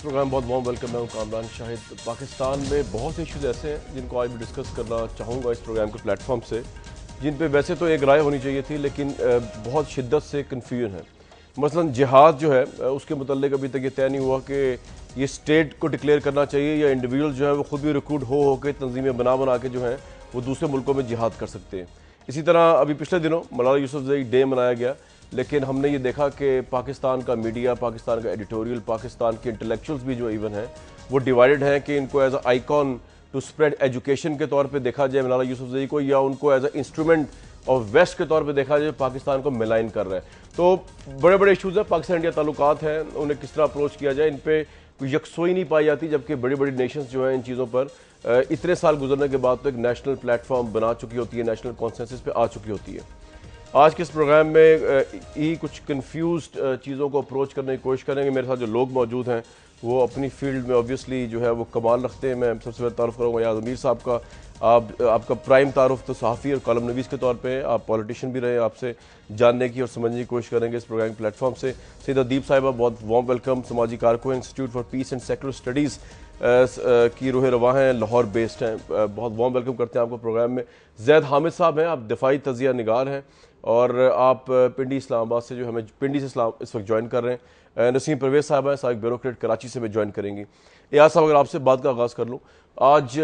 Programme बहुत बहुत welcome. मैं हूं कामरान शाहिद। पाकिस्तान में बहुत से इश्यूज ऐसे हैं जिनको आज मैं डिस्कस करना चाहूँगा इस प्रोग्राम के प्लेटफॉर्म से, जिन पे वैसे तो एक राय होनी चाहिए थी लेकिन बहुत शिद्दत से कन्फ्यूजन है। मसलन जिहाद जो है उसके मुतल्लिक अभी तक ये तय नहीं हुआ कि ये स्टेट को डिक्लेयर करना चाहिए या इंडिविजुअल जो है वो खुद भी रिक्रूट हो के तंजीमें बना के जो हैं वो दूसरे मुल्कों में जिहाद कर सकते हैं। इसी तरह अभी पिछले दिनों मलाला यूसुफजई डे मनाया गया, लेकिन हमने ये देखा कि पाकिस्तान का मीडिया, पाकिस्तान का एडिटोरियल, पाकिस्तान के इंटेलेक्चुअल्स भी जो इवन हैं वो डिवाइडेड हैं कि इनको as a icon to spread education के तौर पे देखा जाए मलाला यूसुफजई को, या उनको as a instrument of west के तौर पे देखा जाए, पाकिस्तान को मिलाइन कर रहा है। तो बड़े बड़े इशूज़ हैं, पाकिस्तान इंडिया ताल्लुकात हैं, उन्हें किस तरह अप्रोच किया जाए, इन पर कोई यकसोई नहीं पाई जाती, जबकि बड़ी बड़ी नेशंस जो हैं इन चीज़ों पर इतने साल गुजरने के बाद तो एक नेशनल प्लेटफॉर्म बना चुकी होती है, नेशनल कॉन्सेंसस पे आ चुकी होती है। आज के इस प्रोग्राम में ही कुछ कंफ्यूज्ड चीज़ों को अप्रोच करने की कोशिश करेंगे। मेरे साथ जो लोग मौजूद हैं वो अपनी फील्ड में ऑब्वियसली जो है वो कमाल रखते हैं। मैं सबसे पहले तारुफ करूँगा याद अमीर साहब का। आपका प्राइम तारुफ तो सहाफ़ी और कॉलम नवीस के तौर पे, आप पॉलिटिशियन भी रहे, आपसे जानने की और समझने की कोशिश करेंगे इस प्रोग्राम प्लेटफॉर्म से। सैयदा दीप साहिबा, बहुत वार्म वेलकम, समाजी कारकुन, institute for peace and secular studies की रूह रवा हैं, लाहौर बेस्ड हैं, बहुत वार्म वेलकम करते हैं आपको प्रोग्राम में। जैद हामिद साहब हैं, आप दिफाई तजिया निगार हैं और आप पिंडी इस्लामाबाद से जो हमें पिंडी से इस वक्त ज्वाइन कर रहे हैं। नसीम परवेज साहब हैं, साबिक ब्यूरोक्रेट, कराची से हमें ज्वाइन करेंगी। एयाज साहब, अगर आपसे बात का आगाज़ कर लूँ, आज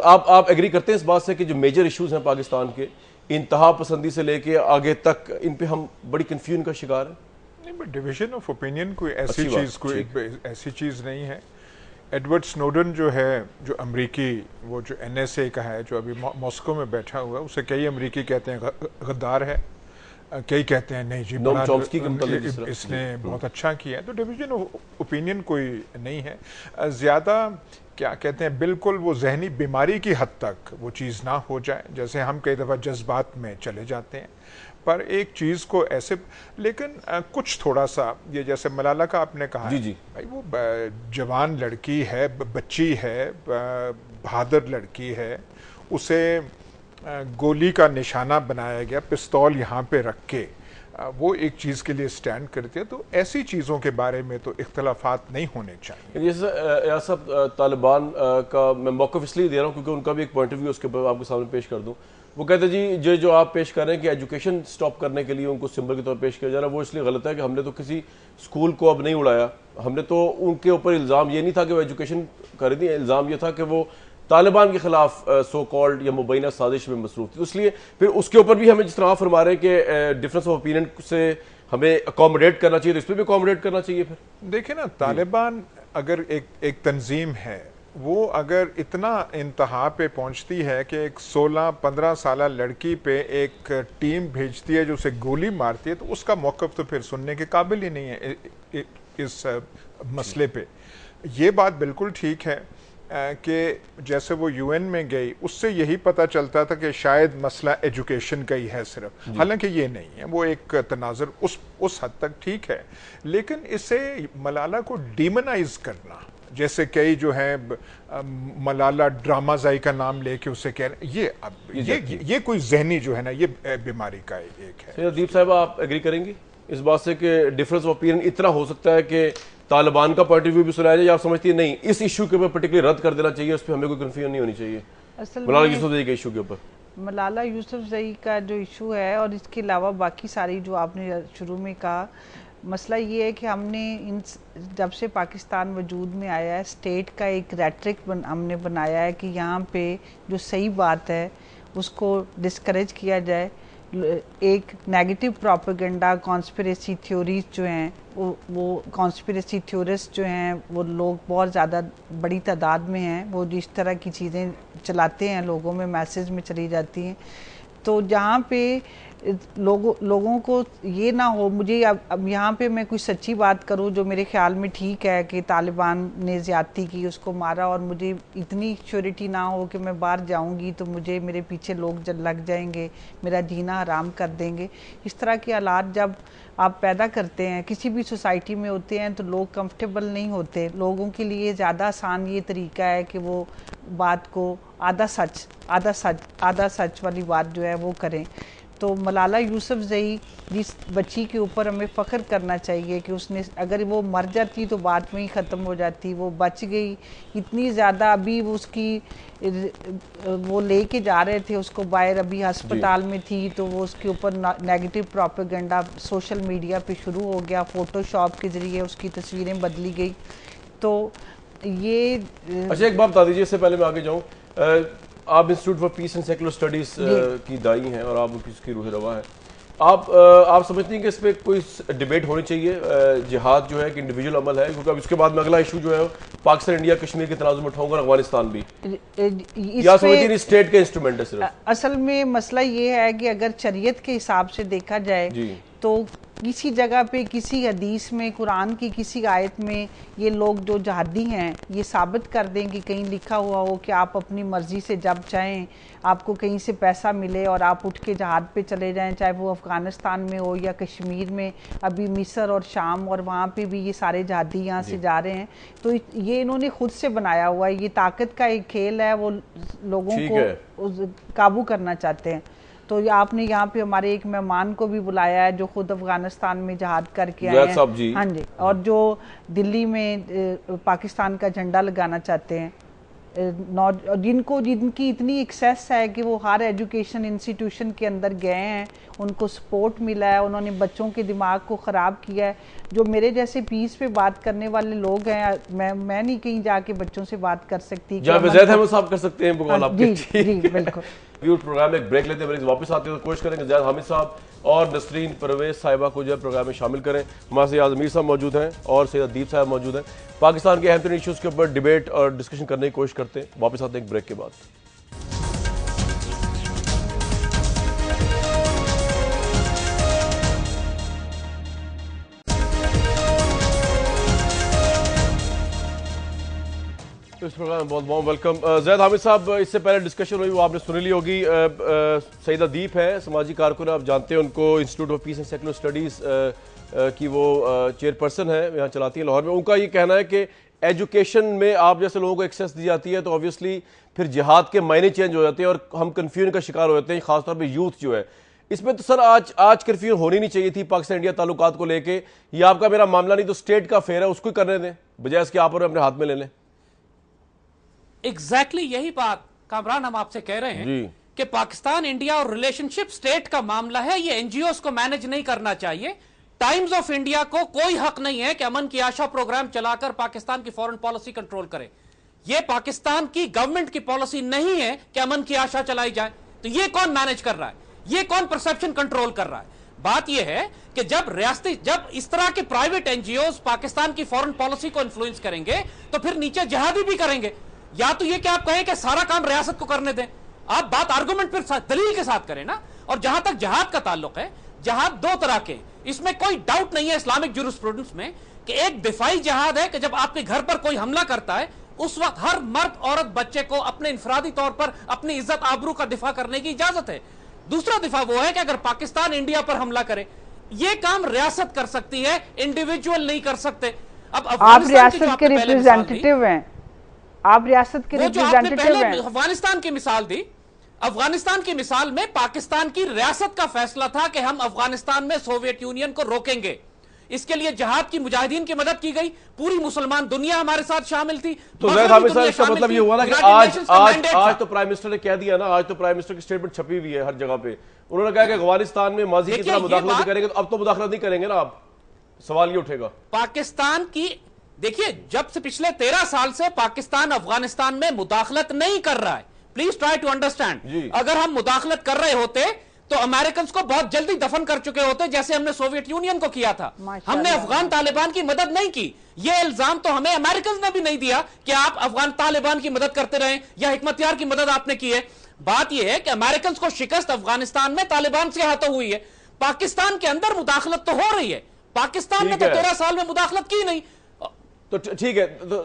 आप एग्री करते हैं इस बात से कि जो मेजर इशूज़ हैं पाकिस्तान के, इंतहा पसंदी से लेके आगे तक, इन पे हम बड़ी कन्फ्यूजन का शिकार हैं? नहीं, बट डिवीजन ऑफ ओपिनियन कोई ऐसी चीज़ नहीं है। एडवर्ड स्नोडन जो है, जो अमरीकी, वो जो NSA का है, जो अभी मॉस्को में बैठा हुआ है, उसे कई अमरीकी कहते हैं गद्दार है, कई कहते हैं नहीं जी बड़ा इसने बहुत अच्छा किया है। तो डिवीजन ऑफ ओपिनियन कोई नहीं है ज़्यादा। क्या कहते हैं, बिल्कुल वो जहनी बीमारी की हद तक वो चीज़ ना हो जाए, जैसे हम कई दफ़ा जज्बात में चले जाते हैं। पर एक चीज़ को ऐसे, लेकिन कुछ थोड़ा सा, ये जैसे मलाला का आपने कहा, जी। भाई वो जवान लड़की है, बच्ची है, बहादुर लड़की है, उसे गोली का निशाना बनाया गया, पिस्तौल यहाँ पे रख के वो एक चीज़ के लिए स्टैंड करती है। तो ऐसी चीज़ों के बारे में तो इख्तलाफात नहीं होने चाहिए। जैसे सब तालिबान का मैं मौक़िफ़ इसलिए दे रहा हूँ क्योंकि उनका भी एक पॉइंट ऑफ व्यू उसके ऊपर आपके सामने पेश कर दूँ। वो कहते हैं जी जो आप पेश कर रहे हैं कि एजुकेशन स्टॉप करने के लिए उनको सिंबल के तौर पर पेश किया जा रहा है, वो इसलिए गलत है कि हमने तो किसी स्कूल को अब नहीं उड़ाया, हमने तो उनके ऊपर इल्ज़ाम ये नहीं था कि वो एजुकेशन कर रही थी, इल्ज़ाम ये था कि वो तालिबान के खिलाफ सो कॉल्ड या मुबैना साजिश में मसरूफ थी। इसलिए फिर उसके ऊपर भी हमें जिस तरह फरमा रहे हैं कि डिफरेंस ऑफ ओपिनियन से हमें अकोमोडेट करना चाहिए, तो इस पर भी अकोमोडेट करना चाहिए। फिर देखिए ना, तालिबान अगर एक तंजीम है, वो अगर इतना इंतहा पे पहुंचती है कि एक 16-15 साल लड़की पे एक टीम भेजती है जो उसे गोली मारती है, तो उसका मौक़िफ़ तो फिर सुनने के काबिल ही नहीं है इस मसले पे। ये बात बिल्कुल ठीक है कि जैसे वो UN में गई, उससे यही पता चलता था कि शायद मसला एजुकेशन का ही है सिर्फ, हालांकि ये नहीं है। वो एक तनाज़ुर उस हद तक ठीक है, लेकिन इसे मलाला को डीमनाइज करना, जैसे कई जो है मलाला ड्रामाजाई का नाम लेके उसे कह रहे हैं, ये कोई जहनी जो है ना, ये बीमारी का एक है। दीप साहब, आप एग्री करेंगी इस बात से कि डिफरेंस ऑफ ओपिनियन इतना हो सकता है कि तालिबान का पॉइंट ऑफ व्यू भी सुनाया जाए, या आप समझती है नहीं इस इशू के ऊपर पर्टिकुलर रद्द कर देना चाहिए, उस पर हमें कोई कन्फ्यूजन नहीं होनी चाहिए मलाला यूसुफजई के इशू के ऊपर? मलाला यूसुफजई का जो इशू है और इसके अलावा बाकी सारी जो आपने शुरू में कहा, मसला ये है कि हमने जब से पाकिस्तान वजूद में आया है, स्टेट का एक रेट्रिक हमने बनाया है कि यहाँ पे जो सही बात है उसको डिस्करेज किया जाए। एक नेगेटिव प्रोपेगेंडा, कॉन्स्पिरेसी थ्योरीज जो हैं, वो कॉन्स्पिरेसी थ्योरिस्ट जो हैं वो लोग बहुत ज़्यादा बड़ी तादाद में हैं, वो जिस तरह की चीज़ें चलाते हैं लोगों में मैसेज में चली जाती हैं। तो जहाँ पे लोगों को ये ना हो, मुझे अब यहाँ पे मैं कोई सच्ची बात करूँ जो मेरे ख्याल में ठीक है कि तालिबान ने ज़्यादती की, उसको मारा, और मुझे इतनी श्योरिटी ना हो कि मैं बाहर जाऊँगी तो मुझे मेरे पीछे लोग लग जाएंगे, मेरा जीना हराम कर देंगे। इस तरह के हालात जब आप पैदा करते हैं, किसी भी सोसाइटी में होते हैं, तो लोग कंफर्टेबल नहीं होते। लोगों के लिए ज़्यादा आसान ये तरीका है कि वो बात को आधा सच वाली बात जो है वो करें। तो मलाला यूसुफजई जिस बच्ची के ऊपर हमें फ़ख्र करना चाहिए कि उसने, अगर वो मर जाती तो बात में ही ख़त्म हो जाती, वो बच गई। इतनी ज़्यादा अभी उसकी वो लेके जा रहे थे उसको बाहर, अभी अस्पताल में थी, तो वो उसके ऊपर नेगेटिव प्रोपेगेंडा सोशल मीडिया पे शुरू हो गया, फ़ोटोशॉप के ज़रिए उसकी तस्वीरें बदली गई। तो ये अच्छा, एक बात बता दीजिए इससे पहले मैं आगे जाऊँ, आप institute for peace and secular studies की दाई हैं और आप उसकी रूह रवा है। आप समझती हैं कि इस पर कोई डिबेट होनी चाहिए? जिहाद जो है कि इंडिविजुअल अमल है, क्योंकि अब इसके बाद में अगला इशू जो है पाकिस्तान इंडिया कश्मीर के तनाज़ुम में उठाऊंगा, अफगानिस्तान भी, या समझती नहीं स्टेट के इंस्ट्रूमेंट है सिर्फ? असल में मसला ये है कि अगर शरीयत के हिसाब से देखा जाए तो किसी जगह पे, किसी हदीस में, कुरान की किसी आयत में ये लोग जो जहादी हैं ये साबित कर दें कि कहीं लिखा हुआ हो कि आप अपनी मर्ज़ी से जब चाहें आपको कहीं से पैसा मिले और आप उठ के जहाद पे चले जाएं, चाहे वो अफ़गानिस्तान में हो या कश्मीर में, अभी मिस्र और शाम और वहाँ पे भी ये सारे जहादी यहाँ से जा रहे हैं। तो ये इन्होंने खुद से बनाया हुआ है, ये ताकत का एक खेल है, वो लोगों को काबू करना चाहते हैं। तो आपने यहाँ पे हमारे एक मेहमान को भी बुलाया है जो खुद अफगानिस्तान में जहाद करके आए हैं, हाँ जी, और जो दिल्ली में पाकिस्तान का झंडा लगाना चाहते हैं, जिनकी इतनी एक्सेस है कि वो हर एजुकेशन इंस्टीट्यूशन के अंदर गए हैं, उनको सपोर्ट मिला है, उन्होंने बच्चों के दिमाग को ख़राब किया है। जो मेरे जैसे पीस पे बात करने वाले लोग हैं, मैं नहीं कहीं जाके बच्चों से बात कर सकती। कर सकते हैं, जी बिल्कुल। प्रोग्राम एक ब्रेक लेते हैं, वापस आते हैं तो कोशिश करेंगे ज़ैद हामिद साहब और नसरीन परवेज साहिबा को जो है प्रोग्राम में शामिल करें। हमारे साथ आज़मीर साहब मौजूद हैं और सैयद अदीब साहब मौजूद हैं। पाकिस्तान के अहम तरीन इशूज़ के ऊपर डिबेट और डिस्कशन करने की कोशिश करते हैं। वापस आते हैं एक ब्रेक के बाद। तो इस प्रोग्राम में बहुत बहुत वेलकम। ज़ैद हामिद साहब, इससे पहले डिस्कशन हुई वो आपने सुन ली होगी। सैयद अदीब है, समाजी कारकुन, आप जानते हैं उनको, institute of peace and secular studies की वो चेयरपर्सन है, यहाँ चलाती हैं लाहौर में। उनका ये कहना है कि एजुकेशन में आप जैसे लोगों को एक्सेस दी जाती है तो ऑब्वियसली फिर जिहाद के मायने चेंज हो जाते हैं और हम कन्फ्यूजन का शिकार हो जाते हैं, खासतौर पर यूथ जो है। इसमें तो सर आज कन्फ्यूजन होनी नहीं चाहिए थी पाकिस्तान इंडिया ताल्लुकात को लेके। ये आपका मेरा मामला नहीं, तो स्टेट का फेयर है, उसको ही करने दें बजाय इसके आप अपने हाथ में ले लें। एग्जैक्टली यही बात कामरान हम आपसे कह रहे हैं कि पाकिस्तान इंडिया और रिलेशनशिप स्टेट का मामला है, ये एनजीओस को मैनेज नहीं करना चाहिए। टाइम्स ऑफ इंडिया को कोई हक नहीं है कि अमन की आशा प्रोग्राम चलाकर पाकिस्तान की फॉरेन पॉलिसी कंट्रोल करे। ये पाकिस्तान की गवर्नमेंट की पॉलिसी नहीं है कि अमन की आशा चलाई जाए। तो ये कौन मैनेज कर रहा है, ये कौन परसेप्शन कंट्रोल कर रहा है? बात यह है कि जब इस तरह के प्राइवेट एनजीओ पाकिस्तान की फॉरेन पॉलिसी को इन्फ्लुएंस करेंगे तो फिर नीचे जिहादी भी करेंगे। या तो ये कि आप कहें कि सारा काम रियासत को करने दें, आप बात आर्गुमेंट पर दलील के साथ करें ना। और जहां तक जहाद का ताल्लुक है, जहाद दो तरह के, इसमें कोई डाउट नहीं है इस्लामिक जुरिस्प्रूडेंस में कि एक दिफाई जहाद है कि जब आपके घर पर कोई हमला करता है उस वक्त हर मर्द औरत बच्चे को अपने इंफरादी तौर पर अपनी इज्जत आबरू का दिफा करने की इजाजत है। दूसरा दिफा वो है कि अगर पाकिस्तान इंडिया पर हमला करे, ये काम रियासत कर सकती है, इंडिविजुअल नहीं कर सकते। अब आप रियासत के रिप्रेजेंटेटिव हैं, आप रियासत के रिप्रेजेंटेटिव हैं। अफगानिस्तान की मिसाल दी, अफगानिस्तान की मिसाल में पाकिस्तान की रियासत का फैसला था कि हम अफगानिस्तान में सोवियत यूनियन को रोकेंगे। इसके लिए जहाद की मुजाहिदीन की मदद की गई, पूरी मुसलमान दुनिया हमारे साथ शामिल थी। तो इसका मतलब ये हुआ ना कि आज तो प्राइम मिनिस्टर ने कह दिया ना, आज तो प्राइम मिनिस्टर की स्टेटमेंट छपी हुई है हर जगह पे। उन्होंने कहा कि अफगानिस्तान में माजी की तरह मुदाखलत नहीं करेंगे, तो अब तो मुदाखलत नहीं करेंगे ना आप, सवाल ये उठेगा। पाकिस्तान की देखिए, जब से पिछले 13 साल से पाकिस्तान अफगानिस्तान में मुदाखलत नहीं कर रहा है। Please try to understand. अगर हम मुदाखलत कर रहे होते तो अमेरिकन को बहुत जल्दी दफन कर चुके होते, जैसे हमने सोवियत यूनियन को किया था। हमने अफगान तालिबान की मदद नहीं की। यह इल्जाम तो हमें अमेरिकन ने भी नहीं दिया कि आप अफगान तालिबान की मदद करते रहे या हिकमतयार की मदद आपने की है। बात यह है कि अमेरिकन को शिकस्त अफगानिस्तान में तालिबान के हाथों हुई है। पाकिस्तान के अंदर मुदाखलत तो हो रही है, पाकिस्तान ने तो 13 साल में मुदाखलत की नहीं। तो ठीक है, तो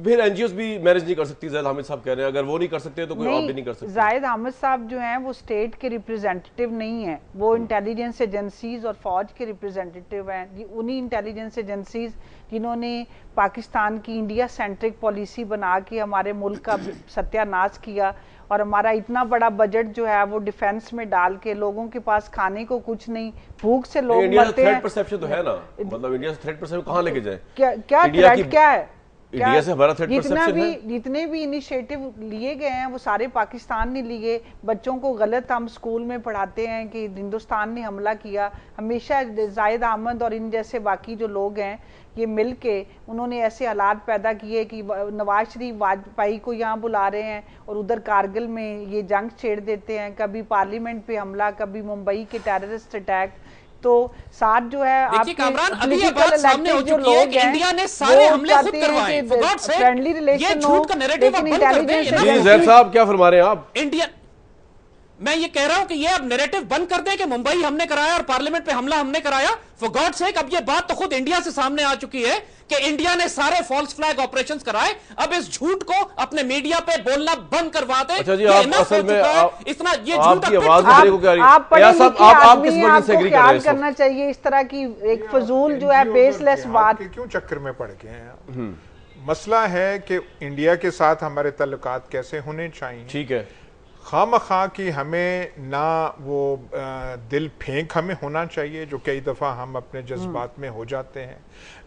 फिर एनजीओस भी मैनेज नहीं कर सकती, जाहिद हामिद साहब कह रहे हैं। अगर वो नहीं कर सकते तो कोई और भी नहीं कर सकते। जाहिद हामिद साहब जो हैं वो स्टेट के रिप्रेजेंटेटिव नहीं है, वो इंटेलिजेंस एजेंसीज और फौज के रिप्रेजेंटेटिव हैं। उन्हीं इंटेलिजेंस एजेंसीज जिन्होंने पाकिस्तान की इंडिया सेंट्रिक पॉलिसी बना के हमारे मुल्क का सत्यानाश किया, और हमारा इतना बड़ा बजट जो है वो डिफेंस में डाल के लोगों के पास खाने को कुछ नहीं, भूख से लोग मरते हैं। थ्रेट परसेप्शन तो है ना, मतलब इंडिया से थ्रेट परसेप्शन कहाँ लेके जाए? क्या थ्रेट क्या है? इंडिया से हमारा थ्रेट परसेप्शन है। जितने भी इनिशिएटिव लिए गए हैं वो सारे पाकिस्तान ने लिए। बच्चों को गलत हम स्कूल में पढ़ाते हैं कि हिंदुस्तान ने हमला किया। हमेशा जाहिद अहमद और इन जैसे बाकी जो लोग हैं ये मिल के उन्होंने ऐसे हालात पैदा किए कि नवाज शरीफ वाजपेयी को यहाँ बुला रहे हैं और उधर कारगिल में ये जंग छेड़ देते हैं, कभी पार्लियामेंट पे हमला, कभी मुंबई के टेररिस्ट अटैक। तो साथ जो है आपके कामरान, अभी ये बात सामने हो चुकी है कि इंडिया ने सारे हमले खुद करवाए। For God sake, friendly relation ये झूठ का नैरेटिव अब बंद कर दें। जी जैद साहब क्या फरमा रहे हैं आप? इंडिया, मैं ये कह रहा हूं कि ये अब नैरेटिव बंद कर दें कि मुंबई हमने कराया और पार्लियामेंट पे हमला हमने कराया। फॉर गॉड सेक, अब ये बात तो खुद इंडिया से सामने आ चुकी है कि इंडिया ने सारे फॉल्स फ्लैग ऑपरेशंस कराए। अब इस झूठ को अपने मीडिया पे बोलना बंद करवा दें। अच्छा जी, आप असल में इतना ये झूठ आपकी आवाज मेरे को क्या रही है? आप किस वजह से एग्री कर रहे हैं? करना चाहिए इस तरह की एक फजूल जो है बेसलेस बात। क्यों चक्कर में पड़ गए हैं? मसला है कि इंडिया के साथ हमारे ताल्लुकात कैसे होने चाहिए। ठीक है, खामखा कि हमें ना वो दिल फेंक हमें होना चाहिए जो कई दफ़ा हम अपने जज्बात में हो जाते हैं,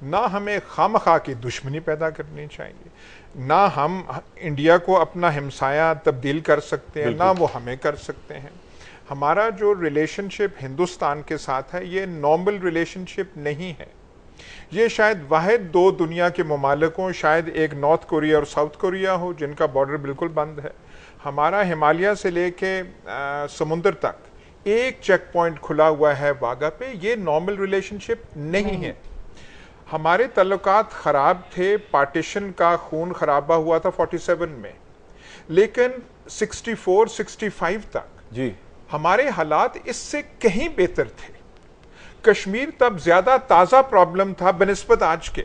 ना हमें खामखा की दुश्मनी पैदा करनी चाहिए, ना हम इंडिया को अपना हमसाया तब्दील कर सकते हैं, ना वो हमें कर सकते हैं। हमारा जो रिलेशनशिप हिंदुस्तान के साथ है ये नॉर्मल रिलेशनशिप नहीं है। ये शायद वाहिद दो दुनिया के ममालिक हों, शायद एक नॉर्थ कोरिया और साउथ कोरिया हो जिनका बॉर्डर बिल्कुल बंद है। हमारा हिमालय से लेके समुद्र तक एक चेक पॉइंट खुला हुआ है वाघा पे। ये नॉर्मल रिलेशनशिप नहीं है। हमारे तल्लुकात ख़राब थे, पार्टीशन का खून खराबा हुआ था 47 में, लेकिन 64-65 तक जी हमारे हालात इससे कहीं बेहतर थे। कश्मीर तब ज़्यादा ताज़ा प्रॉब्लम था बनिस्बत आज के।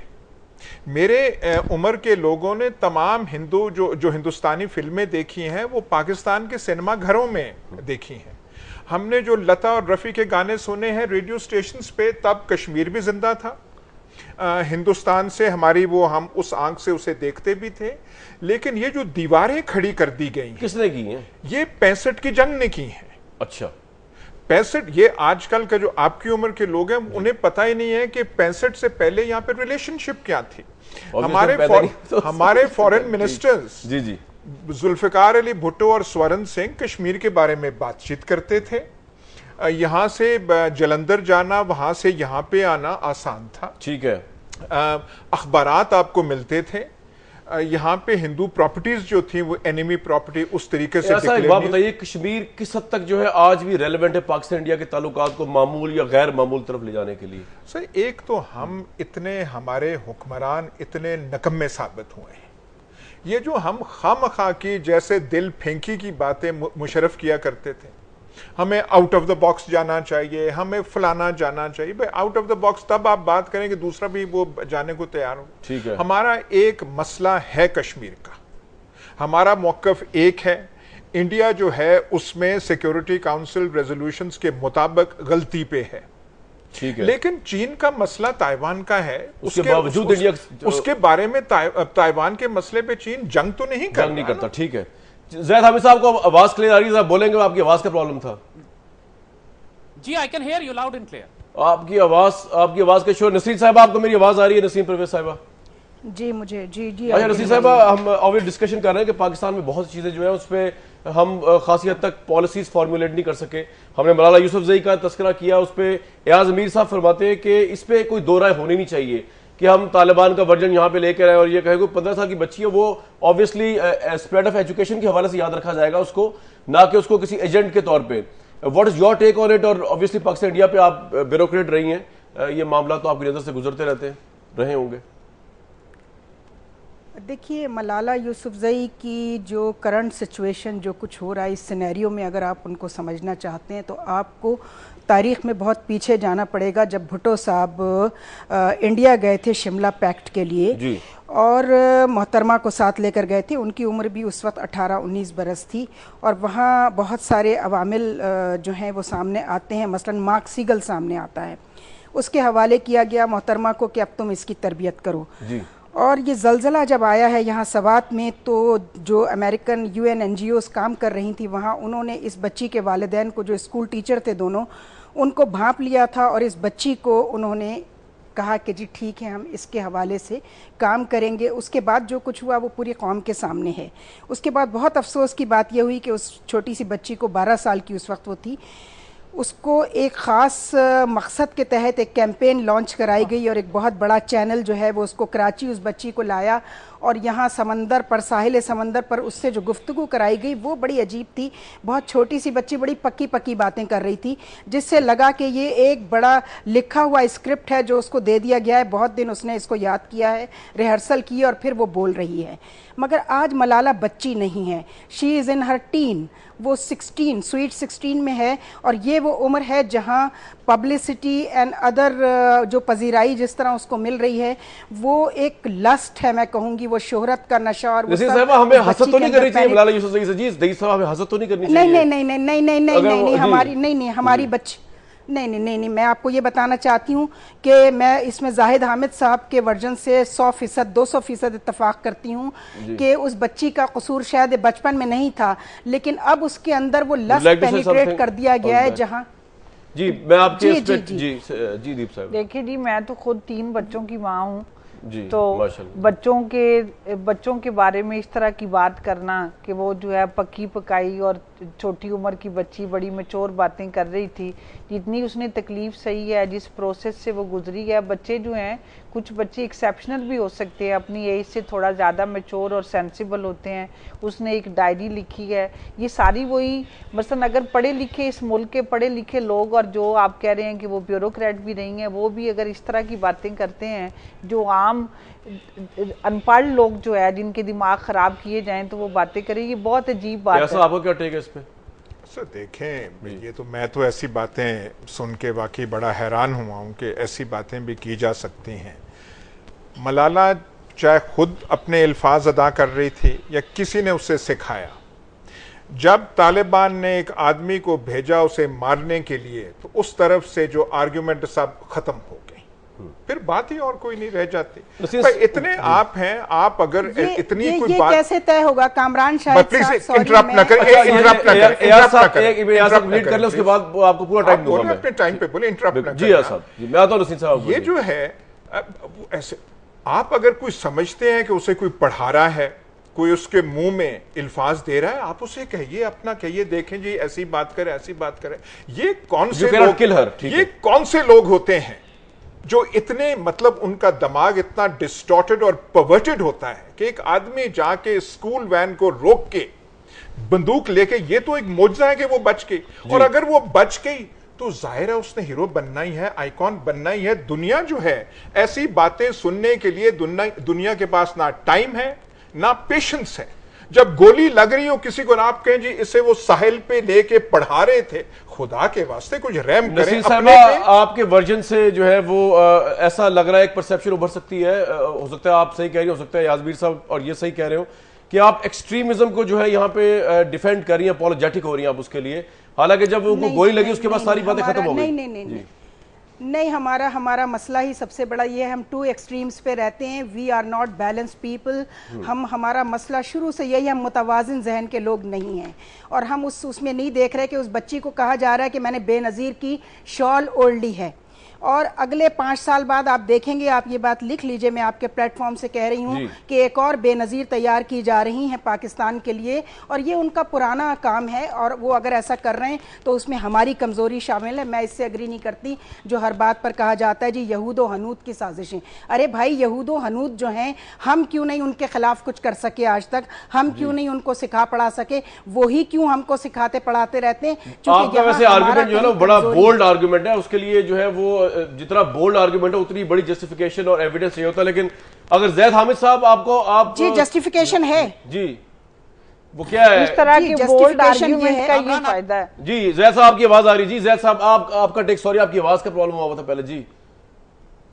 मेरे उम्र के लोगों ने तमाम हिंदू जो हिंदुस्तानी फिल्में देखी हैं वो पाकिस्तान के सिनेमा घरों में देखी हैं। हमने जो लता और रफ़ी के गाने सुने हैं रेडियो स्टेशंस पे, तब कश्मीर भी जिंदा था। हिंदुस्तान से हमारी वो, हम उस आंख से उसे देखते भी थे। लेकिन ये जो दीवारें खड़ी कर दी गई, किसने की हैं? ये 65 की जंग ने की हैं। अच्छा, 65, ये आजकल का जो आपकी उम्र के लोग हैं उन्हें पता ही नहीं है कि 65 से पहले यहाँ पे रिलेशनशिप क्या थी। हमारे फॉरेन मिनिस्टर्स जी जी जुल्फिकार अली भुट्टो और स्वर्ण सिंह कश्मीर के बारे में बातचीत करते थे। यहाँ से जलंधर जाना, वहां से यहाँ पे आना आसान था। ठीक है, अखबारात आपको मिलते थे। यहाँ पे हिंदू प्रॉपर्टीज जो थी वो एनिमी प्रॉपर्टी उस तरीके से। ऐसा एक बात बताइए, कश्मीर किस हद तक जो है आज भी रेलेवेंट है पाकिस्तान इंडिया के ताल्लुकात को मामूल या गैर मामूल तरफ ले जाने के लिए? सर, एक तो हम इतने, हमारे हुक्मरान इतने नकम्मे साबित हुए हैं। ये जो हम खामखा की जैसे दिल फेंकी की बातें मुशर्रफ किया करते थे, हमें आउट ऑफ द बॉक्स जाना चाहिए, हमें फलाना जाना चाहिए। भाई आउट ऑफ द बॉक्स तब आप बात करें कि दूसरा भी वो जाने को तैयार हो। ठीक है, हमारा एक मसला है कश्मीर का, हमारा मौक़िफ़ एक है। इंडिया जो है उसमें सिक्योरिटी काउंसिल रेजोल्यूशंस के मुताबिक गलती पे है। ठीक है, लेकिन चीन का मसला ताइवान का है, उसके बावजूद इंडिया उसके बारे में ताइवान के मसले पे चीन जंग तो नहीं करता। ठीक है, ज़ैद हामिद साहब को आवाज क्लियर आ रही है? आप बोलेंगे, आपकी आवाज का प्रॉब्लम था। जी, I can hear you loud and clear. आपकी आवाज के शोर। नसीर साहब, आपको मेरी आवाज आ रही है? नसीम परवेज साहिबा जी, मुझे जी अच्छा नसीर साहिबा, हम ऑब्वियस डिस्कशन कर रहे हैं कि पाकिस्तान में बहुत सी चीजें जो है उस पर हम खासी हद तक पॉलिसीज फॉर्मुलेट नहीं कर सके। हमने मलाला यूसुफजई का तस्करा किया, उस पर एयाज अमीर साहब फरमाते हैं कि इस पर कोई दो राय होनी नहीं चाहिए कि हम तालिबान का वर्जन यहाँ पे लेकर आए और ये कहे कोई 15 साल की बच्ची है वो ऑब्वियसली स्प्रेड ऑफ एजुकेशन के हवाले से याद रखा जाएगा उसको, ना कि उसको किसी एजेंट के तौर पे। What is your take on it? और ऑब्वियसली पाकिस्तान इंडिया पे आप ब्यूरोक्रेट रही हैं, ये मामला तो आपकी नज़र से गुजरते रहे होंगे। देखिए, मलाला यूसुफजई की जो करंट सिचुएशन जो कुछ हो रहा है इस सिनेरियो में, अगर आप उनको समझना चाहते हैं तो आपको तारीख़ में बहुत पीछे जाना पड़ेगा। जब भुट्टो साहब इंडिया गए थे शिमला पैक्ट के लिए जी, और मोहतरमा को साथ लेकर गए थे, उनकी उम्र भी उस वक्त 18-19 बरस थी, और वहाँ बहुत सारे अवामिल जो हैं वो सामने आते हैं। मसलन मार्क सीगल सामने आता है, उसके हवाले किया गया मोहतरमा को कि अब तुम इसकी तरबियत करो जी। और ये ज़लज़ला जब आया है यहाँ सवात में, तो जो अमेरिकन UN NGOs काम कर रही थी वहाँ, उन्होंने इस बच्ची के वालिदैन को, जो स्कूल टीचर थे दोनों, उनको भांप लिया था और इस बच्ची को उन्होंने कहा कि जी ठीक है, हम इसके हवाले से काम करेंगे। उसके बाद जो कुछ हुआ वो पूरी कौम के सामने है। उसके बाद बहुत अफसोस की बात यह हुई कि उस छोटी सी बच्ची को, 12 साल की उस वक्त वो थी, उसको एक ख़ास मकसद के तहत एक कैंपेन लॉन्च कराई गई और एक बहुत बड़ा चैनल जो है वो उसको कराची उस बच्ची को लाया और यहाँ समंदर पर, साहिल समंदर पर उससे जो गुफ्तगू कराई गई वो बड़ी अजीब थी। बहुत छोटी सी बच्ची बड़ी पक्की पक्की बातें कर रही थी, जिससे लगा कि ये एक बड़ा लिखा हुआ स्क्रिप्ट है जो उसको दे दिया गया है। बहुत दिन उसने इसको याद किया है, रिहर्सल की और फिर वो बोल रही है। मगर आज मलाला बच्ची नहीं है, she is in her tin. वो 16, स्वीट 16 में है और ये वो उम्र है जहाँ पब्लिसिटी एंड अदर जो पजीराई जिस तरह उसको मिल रही है, वो एक लस्ट है, मैं कहूँगी, वो शोहरत का नशा। और वो हमें हसद तो नहीं करनी चाहिए मलाला यूसुफजई से जी, दई साहब हमें हसद तो नहीं करनी चाहिए। नहीं नहीं नहीं नहीं नहीं नहीं नहीं नहीं हमारी नहीं हमारी बच्ची नहीं नहीं नहीं नहीं मैं आपको ये बताना चाहती हूँ कि मैं इसमें जाहिद हामिद साहब के वर्जन से 100%, 200% इत्तफाक करती हूँ कि उस बच्ची का कसूर शायद बचपन में नहीं था, लेकिन अब उसके अंदर वो लस्ट पेनिट्रेट कर दिया गया है। जहाँ जी मैं आपके जी दीप साहब, देखिए जी, मैं तो खुद 3 बच्चों की माँ हूँ, तो बच्चों के बारे में इस तरह की बात करना कि वो जो है पक्की पकाई और छोटी उम्र की बच्ची बड़ी मैच्योर बातें कर रही थी, जितनी उसने तकलीफ सही है, जिस प्रोसेस से वो गुजरी है। बच्चे जो हैं, कुछ बच्चे एक्सेप्शनल भी हो सकते हैं, अपनी एज से थोड़ा ज़्यादा मैच्योर और सेंसिबल होते हैं। उसने एक डायरी लिखी है, ये सारी वही, मसलन अगर पढ़े लिखे, इस मुल्क के पढ़े लिखे लोग, और जो आप कह रहे हैं कि वो ब्यूरोक्रेट भी नहीं है, वो भी अगर इस तरह की बातें करते हैं, जो आम अनपढ़ लोग जो है, जिनके दिमाग खराब किए जाएं, तो वो बातें करें, ये बहुत अजीब बात है। आपको क्या टेक है इस पे? सर देखें, ये तो मैं तो ऐसी बातें सुन के वाकई बड़ा हैरान हुआ हूँ कि ऐसी बातें भी की जा सकती हैं। मलाला चाहे खुद अपने अल्फाज अदा कर रही थी या किसी ने उसे सिखाया, जब तालिबान ने एक आदमी को भेजा उसे मारने के लिए, तो उस तरफ से जो आर्ग्यूमेंट सब खत्म हो गई, फिर बात ही और कोई नहीं रह जाती। इतने आप हैं, आप अगर इतनी कोई बात कैसे तय होगा? कामरान शायद प्लीज इंटरप्ट ना करें, इंटरप्ट ना करें, उसके बाद आपको पूरा टाइम दूंगा। अपने टाइम पे बोले, इंटरप्ट ना करें। जी साहब, मैं आता हूं साहब। ये जो है ऐसे, आप अगर कोई समझते हैं कि उसे कोई पढ़ा रहा है, कोई उसके मुंह में अल्फाज दे रहा है, आप उसे कहिए, अपना कहिए, देखें जी ऐसी बात करे, ऐसी बात करे। ये कौन से लोग, ये कौन से लोग होते हैं जो इतने, मतलब उनका दिमाग इतना डिस्टॉर्टेड और परवर्टेड होता है कि एक आदमी जाके स्कूल वैन को रोक के बंदूक लेके, ये तो एक मौजज़ा है कि वो बच गई, और अगर वो बच गई तो जाहिर है उसने हीरो बनना ही है, आइकॉन बनना ही है। दुनिया जो है ऐसी बातें सुनने के लिए दुनिया के पास ना टाइम है ना पेशेंस है। जब गोली लग रही हो किसी को, आप कहें जी इसे वो साहिल पे लेके पढ़ा रहे थे, खुदा के वास्ते कुछ रहम करें अपने पे। आपके वर्जन से जो है वो ऐसा लग रहा है, एक परसेप्शन उभर सकती है, हो सकता है आप सही कह रही हो सकता है याजमीर साहब और ये सही कह रहे हो कि आप एक्सट्रीमिज्म को जो है यहाँ पे डिफेंड कर रही हैं, अपॉलोजेटिक हो रही हैं आप उसके लिए, हालांकि जब उनको गोली लगी उसके बाद सारी बातें खत्म हो गई। नहीं, हमारा मसला ही सबसे बड़ा ये है, हम 2 एक्सट्रीम्स पे रहते हैं। We are not balance people. हमारा मसला शुरू से यही, हम मुतवाज़िन जहन के लोग नहीं हैं, और हम उसमें नहीं देख रहे कि उस बच्ची को कहा जा रहा है कि मैंने बेनज़ीर की शॉल ओढ़ ली है, और अगले 5 साल बाद आप देखेंगे, आप ये बात लिख लीजिए, मैं आपके प्लेटफॉर्म से कह रही हूँ कि एक और बेनज़ीर तैयार की जा रही हैं पाकिस्तान के लिए, और ये उनका पुराना काम है, और वो अगर ऐसा कर रहे हैं तो उसमें हमारी कमज़ोरी शामिल है। मैं इससे एग्री नहीं करती जो हर बात पर कहा जाता है जी यहूदो हनूद की साजिशें। अरे भाई, यहूदो हनूद जो हैं, हम क्यों नहीं उनके खिलाफ कुछ कर सके आज तक? हम क्यों नहीं उनको सिखा पढ़ा सके? वही क्यों हमको सिखाते पढ़ाते रहते हैं? वैसे आर्गुमेंट जो है ना बड़ा बोल्ड आर्गुमेंट है, उसके लिए जो है वो जितना बोल्ड आर्गुमेंट है उतनी बड़ी जस्टिफिकेशन और एविडेंस नहीं होता। लेकिन अगर जैद हामिद साहब आप जी जस्टिफिकेशन है जी, वो क्या है? इस तरह की बोल्ड आर्गुमेंट का ये फायदा है। जी जैद साहब आपकी आवाज आ रही। जी जैद साहब आपका टेक, सॉरी आपकी आवाज का प्रॉब्लम हुआ था पहले। जी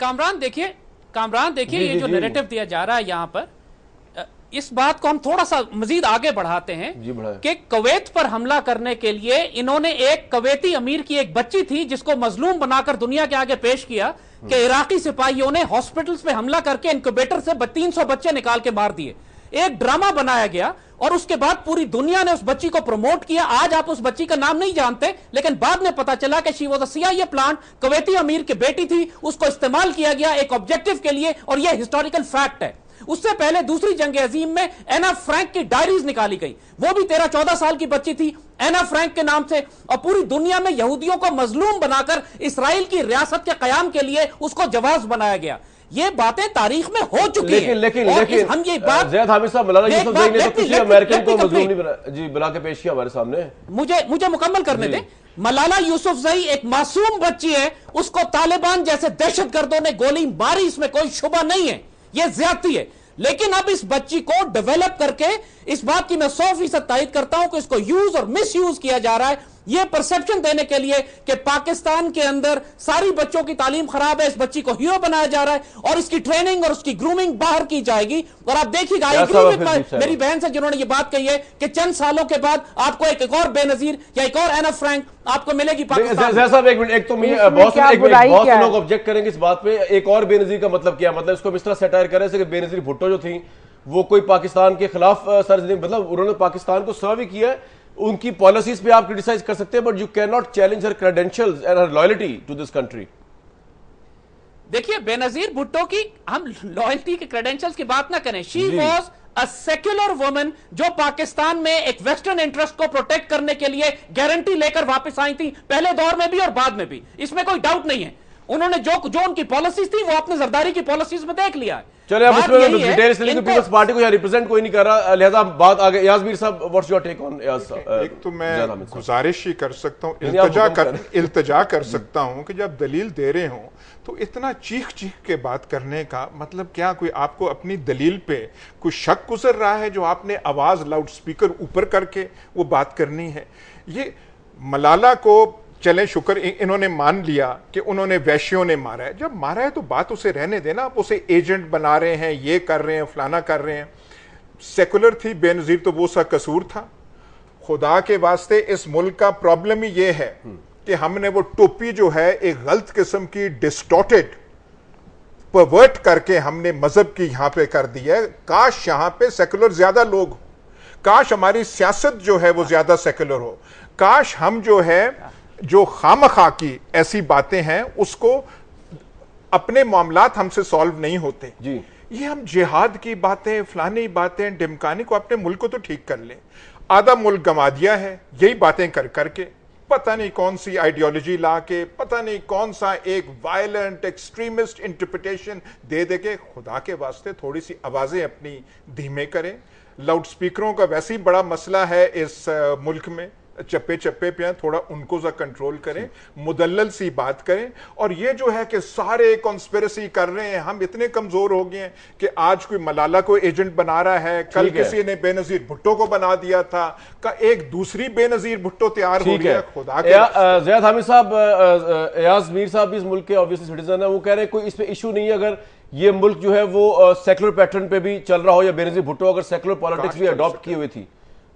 कामरान देखिए ये जो नैरेटिव दिया जा रहा है यहाँ पर, इस बात को हम थोड़ा सा मजीद आगे बढ़ाते हैं कि कुवैत पर हमला करने के लिए इन्होंने एक कुवैती अमीर की एक बच्ची थी जिसको मजलूम बनाकर दुनिया के आगे पेश किया कि इराकी सिपाहियों ने हॉस्पिटल्स पे हमला करके इनक्यूबेटर से 300 बच्चे निकाल के मार दिए। एक ड्रामा बनाया गया और उसके बाद पूरी दुनिया ने उस बच्ची को प्रमोट किया। आज आप उस बच्ची का नाम नहीं जानते, लेकिन बाद में पता चला कि she was a CIA plant, Kuwaiti अमीर की बेटी थी, उसको इस्तेमाल किया गया एक ऑब्जेक्टिव के लिए, और यह हिस्टोरिकल फैक्ट है। उससे पहले दूसरी जंग अजीम में एना फ्रैंक की डायरीज निकाली गई, वो भी 13-14 साल की बच्ची थी एना फ्रैंक के नाम से, और पूरी दुनिया में यहूदियों को मजलूम बनाकर इसराइल की रियासत के कयाम के लिए उसको जवाब बनाया गया। ये बातें तारीख में हो चुकी हैं। लेकिन हम ये बात ज़ैद हामिद साहब, मलाला यूसुफजई ने तो किसी अमेरिकन को मजलूम नहीं बुला के पेश किया हमारे सामने। मुझे मुकम्मल करने दें। मलाला यूसुफजई एक मासूम बच्ची है, उसको तालिबान जैसे दहशतगर्दों ने गोली मारी, इसमें कोई शुबा नहीं है, यह ज्यादती है। लेकिन अब इस बच्ची को डेवलप करके, इस बात की मैं 100% तायद करता हूं कि इसको यूज और मिस यूज किया जा रहा है, यह परसेप्शन देने के लिए कि पाकिस्तान के अंदर सारी बच्चों की तालीम खराब है, इस बच्ची को हीरो बनाया जा रहा है और इसकी ट्रेनिंग और उसकी ग्रूमिंग बाहर की जाएगी। और आप देखिएगा, मेरी बहन से जिन्होंने ये बात कही है कि चंद सालों के बाद आपको एक और बेनजीर या एक और एना फ्रैंक आपको मिलेगी पाकिस्तान। साहब एक मिनट, एक तो बहुत से लोग ऑब्जेक्ट करेंगे इस बात पे, एक और बेनजीर का मतलब क्या, मतलब इसको इस तरह सेटायर कर रहे थे कि बेनजीर भुट्टो जो थी वो कोई पाकिस्तान के खिलाफ मतलब उन्होंने पाकिस्तान को सर्व किया है, उनकी पॉलिसीज पे आप क्रिटिसाइज कर सकते हैं, but you can not challenge her credentials and her loyalty to this country. देखिए, बेनजीर भुट्टो की हम लॉयल्टी के क्रेडेंशियल्स की बात ना करें। She was a secular woman जो पाकिस्तान में एक वेस्टर्न इंटरेस्ट को प्रोटेक्ट करने के लिए गारंटी लेकर वापस आई थी, पहले दौर में भी और बाद में भी, इसमें कोई डाउट नहीं है। उन्होंने जो उनकी पॉलिसीज थी वो आपने जरदारी की पॉलिसीज में देख लिया है। चलिए, अब इसमें डिटेल इसलिए कि पीपल्स पार्टी को यहाँ रिप्रेजेंट कोई नहीं कर रहा, लिहाजा बात आगे। याज़मीर साहब, व्हाट्स योर टेक ऑन? एक तो मैं गुजारिश ही कर सकता हूँ, इल्तजा कर सकता हूँ कि जब दलील दे रहे हो तो इतना चीख के बात करने का मतलब क्या? कोई आपको अपनी दलील पे कोई शक गुजर रहा है जो आपने आवाज लाउड स्पीकर ऊपर करके वो बात करनी है? ये मलाला को चलें शुक्र, इन्होंने मान लिया कि उन्होंने वैश्यों ने मारा है। जब मारा है तो बात उसे रहने देना, आप उसे एजेंट बना रहे हैं, ये कर रहे हैं, फलाना कर रहे हैं। सेकुलर थी बेनजीर तो वो सा कसूर था? खुदा के वास्ते इस मुल्क का प्रॉब्लम ही ये है कि हमने वो टोपी जो है एक गलत किस्म की डिस्टॉर्टेड परवर्ट करके हमने मजहब की यहां पे कर दी है। काश यहां पे सेकुलर ज्यादा लोग, काश हमारी सियासत जो है वो ज्यादा सेकुलर हो, काश हम जो है जो खामखा की ऐसी बातें हैं उसको अपने मामलात हमसे सॉल्व नहीं होते जी। ये हम जिहाद की बातें, फलानी बातें, ढिमकानी को, अपने मुल्क को तो ठीक कर लें। आधा मुल्क गंवा दिया है यही बातें कर करके, पता नहीं कौन सी आइडियोलॉजी ला के, पता नहीं कौन सा एक वायलेंट एक्सट्रीमिस्ट इंटरप्रिटेशन दे दे के। खुदा के वास्ते थोड़ी सी आवाजें अपनी धीमे करें। लाउड स्पीकरों का वैसे ही बड़ा मसला है इस मुल्क में, चप्पे चप्पे पे थोड़ा उनको सा कंट्रोल करें, मुदल्लल सी बात करें। और ये जो है कि सारे कॉन्स्पिरेसी कर रहे हैं, हम इतने कमजोर हो गए हैं कि आज कोई मलाला को एजेंट बना रहा है, कल किसी ने बेनजीर भुट्टो को बना दिया था, का एक दूसरी बेनजीर भुट्टो तैयार हो गया। खुदा के ज़ैद हामिद साहब, एयाज मीर साहब इस मुल्क के ऑब्वियसली सिटीजन है, वो कह रहे हैं कोई इस पे इशू नहीं है अगर ये मुल्क जो है वो सेकुलर पैटर्न पे भी चल रहा हो, या बेनजीर भुट्टो अगर सेकुलर पॉलिटिक्स भी अडॉप्ट की हुई थी,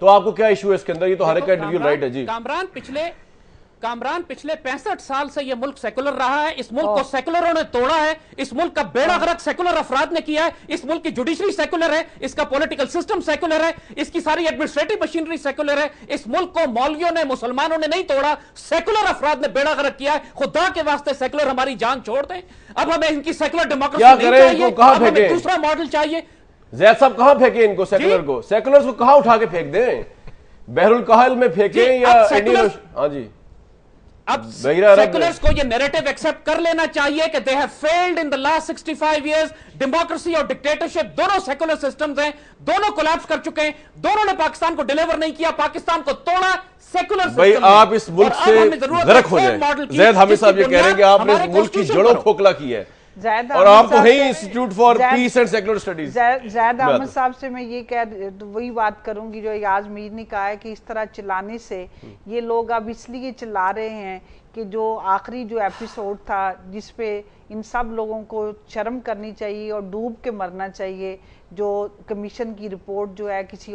तो आपको क्या इशू है इसके अंदर? ये तो हर एक का इंडिविजुअल राइट है जी। कामरान पिछले 65 साल से ये मुल्क सेकुलर रहा है, इस मुल्क को सेकुलरों ने तोड़ा है, इस मुल्क का बेड़ा गर्क सेकुलर अफराद ने किया है, इस मुल्क की जुडिशरी सेकुलर है, इसका पॉलिटिकल सिस्टम सेकुलर है, इसकी सारी एडमिनिस्ट्रेटिव मशीनरी सेकुलर है। इस मुल्क को मौलवियों ने, मुसलमानों ने नहीं तोड़ा, सेकुलर अफराद ने बेड़ा गर्क किया है। खुदा के वास्ते सेकुलर हमारी जान छोड़ दें। अब हमें इनकी सेकुलर डेमोक्रेसी नहीं चाहिए, अब हमें दूसरा मॉडल चाहिए। ज़ैद साहब कहां फेंके इनको? सेकुलर को, सेकुलर्स को कहां उठा के फेंक दें? बहरुल कहल में फेंके या इंडियन? हाँ जी, अब सेकुलर्स को ये नैरेटिव एक्सेप्ट कर लेना चाहिए कि they have failed in the last 65 years. Democracy और डिक्टेटरशिप दोनों सेकुलर सिस्टम्स हैं, दोनों कोलैप्स कर चुके हैं, दोनों ने पाकिस्तान को डिलीवर नहीं किया, पाकिस्तान को तोड़ा। सेकुलर भाई आप इस मुल्क से गर्क हो जाए। ज़ैद हामिद साहब ये कह रहे हैं कि आपने इस मुल्क की जड़ों खोखला की है, ज़ैद और आप तो हैं institute for peace and secular studies. Zaid Ahmed साहब से मैं ये तो वही बात करूंगी जो याज मीर ने कहा है कि इस तरह चिल्लाने से ये लोग अब इसलिए चिल्ला रहे हैं कि जो आखिरी जो एपिसोड था जिसपे इन सब लोगों को शर्म करनी चाहिए और डूब के मरना चाहिए, जो कमीशन की रिपोर्ट जो है किसी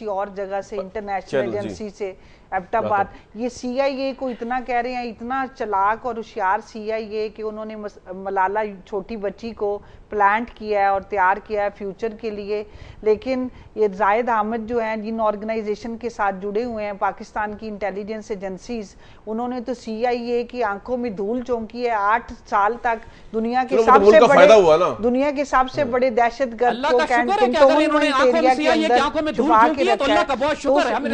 और जगह से, इंटरनेशनल एजेंसी से, एबटाबाद, ये CIA को इतना कह रहे हैं, इतना चालाक और होशियार CIA कि उन्होंने मलाला छोटी बच्ची को प्लांट किया है और तैयार किया है फ्यूचर के लिए। लेकिन ये जाहिद अहमद जो हैं, जिन ऑर्गेनाइजेशन के साथ जुड़े हुए हैं पाकिस्तान की इंटेलिजेंस एजेंसीज, उन्होंने तो CIA की आंखों में धूल झोंकी है। 8 साल तक दुनिया के सबसे बड़े दहशतगर्द को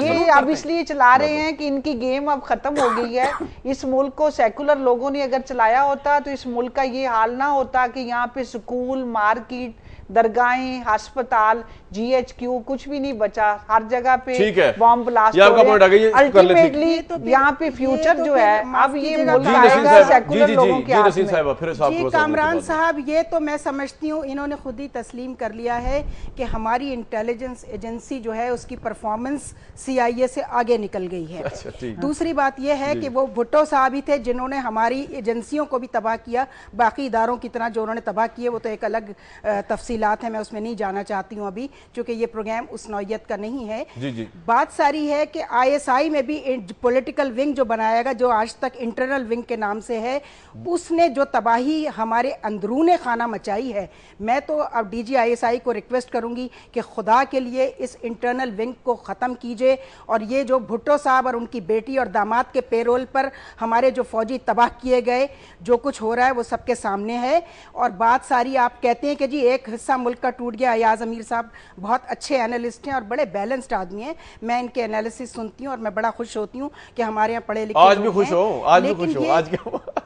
ये अब इसलिए चला रहे हैं कि इनकी गेम अब खत्म हो गई है। इस मुल्क को सेकुलर लोगों ने अगर चलाया होता तो इस मुल्क का ये हाल ना होता कि यहाँ पे स्कूल, मार्केट, दरगाहें, अस्पताल, GHQ कुछ भी नहीं बचा, हर जगह पे बॉम्ब ब्लास्ट हो रहे हैं। अल्टीमेटली यहाँ पे फ्यूचर जो है अब ये मुल्क आएगा सेकुलर लोगों के हाथ में। जी कामरान साहब, ये तो मैं समझती हूँ इन्होंने खुद ही तस्लीम कर लिया है कि हमारी इंटेलिजेंस एजेंसी जो है उसकी परफॉर्मेंस CIA से आगे निकल गई है। दूसरी बात यह है कि वो भुट्टो साहब ही थे जिन्होंने हमारी एजेंसियों को भी तबाह किया, बाकी इदारों की तरह जो उन्होंने तबाह किए वो तो एक अलग तफसीलात है, मैं उसमें नहीं जाना चाहती हूँ अभी, क्योंकि ये प्रोग्राम उस नौयत का नहीं है। बात सारी है कि ISI में भी पॉलिटिकल विंग जो बनाएगा, जो आज तक इंटरनल विंग के नाम से है, उसने जो तबाही हमारे अंदरूने खाना मचाई है, मैं तो अब DG ISI को रिक्वेस्ट करूंगी कि खुदा के लिए इस इंटरनल विंग को ख़त्म कीजिए और ये जो भुट्टो साहब और उनकी बेटी और दामाद के पेरोल पर हमारे जो फौजी तबाह किए गए, जो कुछ हो रहा है वो सबके सामने है। और बात सारी आप कहते हैं कि जी एक हिस्सा मुल्क का टूट गया। अयाज अमीर साहब बहुत अच्छे एनालिस्ट हैं और बड़े बैलेंस्ड आदमी हैं, मैं इनके एनालिसिस सुनती हूँ और मैं बड़ा खुश होती हूँ कि हमारे यहाँ पढ़े लिखे आज भी खुश हो, आज भी खुश हो, आज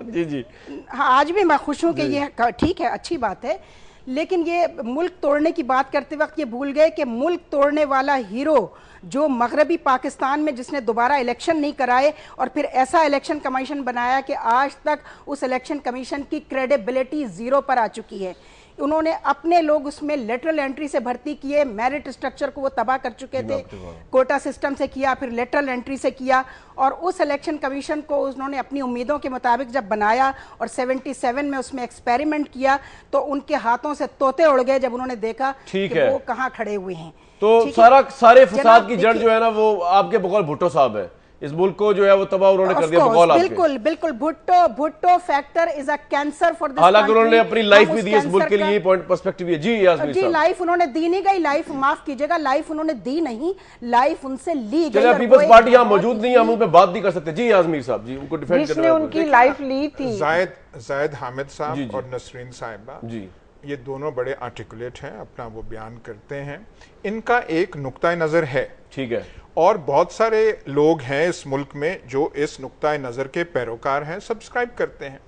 जी हाँ, आज भी मैं खुश हूँ कि ये ठीक है, अच्छी बात है। लेकिन ये मुल्क तोड़ने की बात करते वक्त ये भूल गए कि मुल्क तोड़ने वाला हीरो जो मगरबी पाकिस्तान में जिसने दोबारा इलेक्शन नहीं कराए और फिर ऐसा इलेक्शन कमीशन बनाया कि आज तक उस इलेक्शन कमीशन की क्रेडिबिलिटी 0 पर आ चुकी है। उन्होंने अपने लोग उसमें लेटरल एंट्री से भर्ती किए, मेरिट स्ट्रक्चर को वो तबाह कर चुके थे, कोटा सिस्टम से किया, फिर लेटरल एंट्री से किया और उस इलेक्शन कमीशन को उन्होंने अपनी उम्मीदों के मुताबिक जब बनाया और 77 में उसमें एक्सपेरिमेंट किया तो उनके हाथों से तोते उड़ गए जब उन्होंने देखा कि वो कहाँ खड़े हुए हैं। तो सारे फसाद की जड़ जो है ना वो आपके बकौल भुट्टो साहब है, इस मुल्क को जो है वो तबाह उन्होंने कर दिया बकौल आपके। बिल्कुल बिल्कुल, Bhutto factor is a cancer for this. हालांकि उन्होंने अपनी लाइफ भी दी इस मुल्क के लिए, ये पॉइंट पर्सपेक्टिव है। जी यास्मीन साहब, लाइफ उन्होंने दी नहीं गई, लाइफ माफ कीजिएगा, लाइफ उन्होंने दी नहीं, लाइफ उनसे ली गई। पीपल्स पार्टी यहाँ मौजूद नहीं है, हम उन पे बात नहीं कर सकते। जी यास्मीन साहब, जी उनको डिफेंड करना है, उनकी लाइफ ली थी। जायद हामिद साहब और नसरीन साहिबा जी, ये दोनों बड़े आर्टिकुलेट हैं, अपना वो बयान करते हैं। इनका एक नुक्ता नज़र है, ठीक है, और बहुत सारे लोग हैं इस मुल्क में जो इस नुक्ता नज़र के पैरोकार हैं, सब्सक्राइब करते हैं।